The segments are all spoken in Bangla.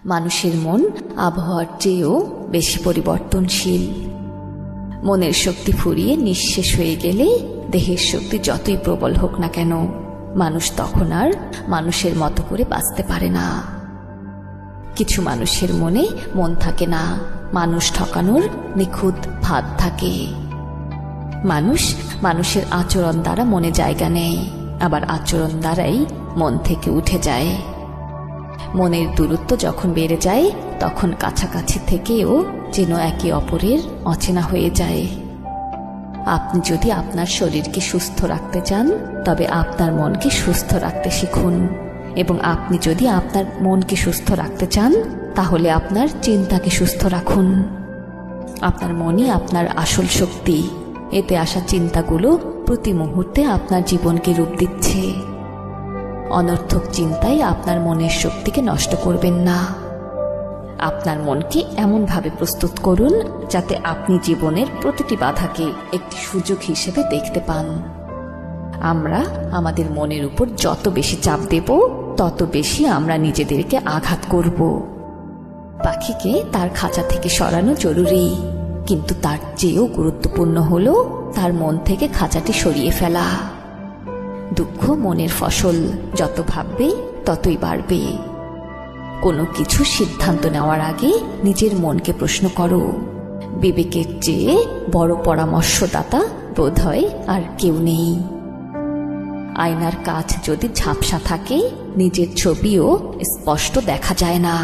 মানুষের মন আবহাওয়ার চেয়েও বেশি পরিবর্তনশীল। মনের শক্তি ফুরিয়ে নিঃশেষ হয়ে গেলে দেহের শক্তি যতই প্রবল হোক না কেন, মানুষ তখন আর মানুষের মতো করে বাঁচতে পারে না। কিছু মানুষের মনে মন থাকে না, মানুষ ঠকানোর নিখুঁত ফাঁদ থাকে। মানুষ মানুষের আচরণ দ্বারা মনে জায়গা নেয়, আবার আচরণ দ্বারাই মন থেকে উঠে যায়। মনের দূরত্ব যখন বেড়ে যায় তখন কাছাকাছি থেকেও যেন একে অপরের অচেনা হয়ে যায়। আপনি যদি আপনার শরীরকে সুস্থ রাখতে চান তবে আপনার মনকে সুস্থ রাখতে শিখুন, এবং আপনি যদি আপনার মনকে সুস্থ রাখতে চান তাহলে আপনার চিন্তাকে সুস্থ রাখুন। আপনার মনই আপনার আসল শক্তি। এতে আসা চিন্তাগুলো প্রতি মুহূর্তে আপনার জীবনকে রূপ দিচ্ছে। অনর্থক চিন্তায় আপনার মনের শক্তিকে নষ্ট করবেন না। আপনার মনকে এমনভাবে প্রস্তুত করুন যাতে আপনি জীবনের প্রতিটি বাধাকে একটি সুযোগ হিসেবে দেখতে পান। আমরা আমাদের মনের উপর যত বেশি চাপ দেব তত বেশি আমরা নিজেদেরকে আঘাত করব। পাখিকে তার খাঁচা থেকে সরানো জরুরি, কিন্তু তার চেয়েও গুরুত্বপূর্ণ হলো তার মন থেকে খাঁচাটি সরিয়ে ফেলা। দুঃখ মনের ফসল, যত ভাববে ততই বাড়বে। কোনো কিছু সিদ্ধান্ত নেওয়ার আগে নিজের মনকে প্রশ্ন করো। বিবেকের চেয়ে বড় পরামর্শদাতা বোধহয় আর কেউ নেই। আয়নার কাঁচ যদি ঝাপসা থাকে নিজের ছবিও স্পষ্ট দেখা যায় না,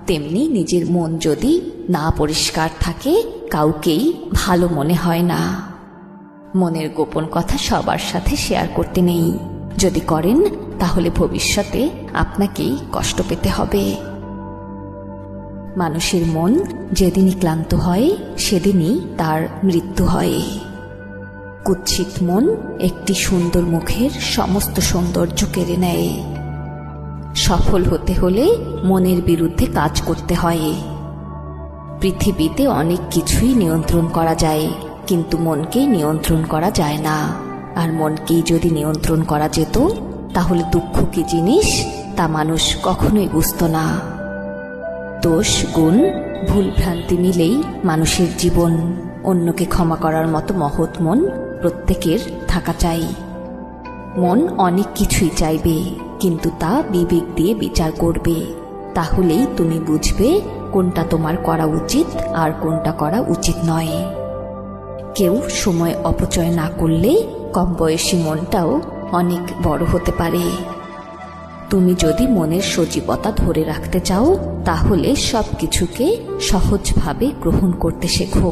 তেমনি নিজের মন যদি না পরিষ্কার থাকে কাউকেই ভালো মনে হয় না। মনের গোপন কথা সবার সাথে শেয়ার করতে নেই, যদি করেন তাহলে ভবিষ্যতে আপনাকেই কষ্ট পেতে হবে। মানুষের মন যেদিনই ক্লান্ত হয় সেদিনই তার মৃত্যু হয়। কুৎসিত মন একটি সুন্দর মুখের সমস্ত সৌন্দর্য কেড়ে নেয়। সফল হতে হলে মনের বিরুদ্ধে কাজ করতে হয়। পৃথিবীতে অনেক কিছুই নিয়ন্ত্রণ করা যায়, কিন্তু মনকে নিয়ন্ত্রণ করা যায় না। আর মনকেই যদি নিয়ন্ত্রণ করা যেত তাহলে দুঃখ কি জিনিস তা মানুষ কখনোই বুঝত না। দোষ, গুণ, ভুল ভ্রান্তি মিলেই মানুষের জীবন। অন্যকে ক্ষমা করার মতো মহৎ মন প্রত্যেকের থাকা চাই। মন অনেক কিছুই চাইবে, কিন্তু তা বিবেক দিয়ে বিচার করবে। তাহলেই তুমি বুঝবে কোনটা তোমার করা উচিত আর কোনটা করা উচিত নয়। কেউ সময় অপচয় না করলে কম বয়সী মনটাও অনেক বড় হতে পারে। তুমি যদি মনের সজীবতা ধরে রাখতে চাও তাহলে সবকিছুকে সহজভাবে গ্রহণ করতে শেখো।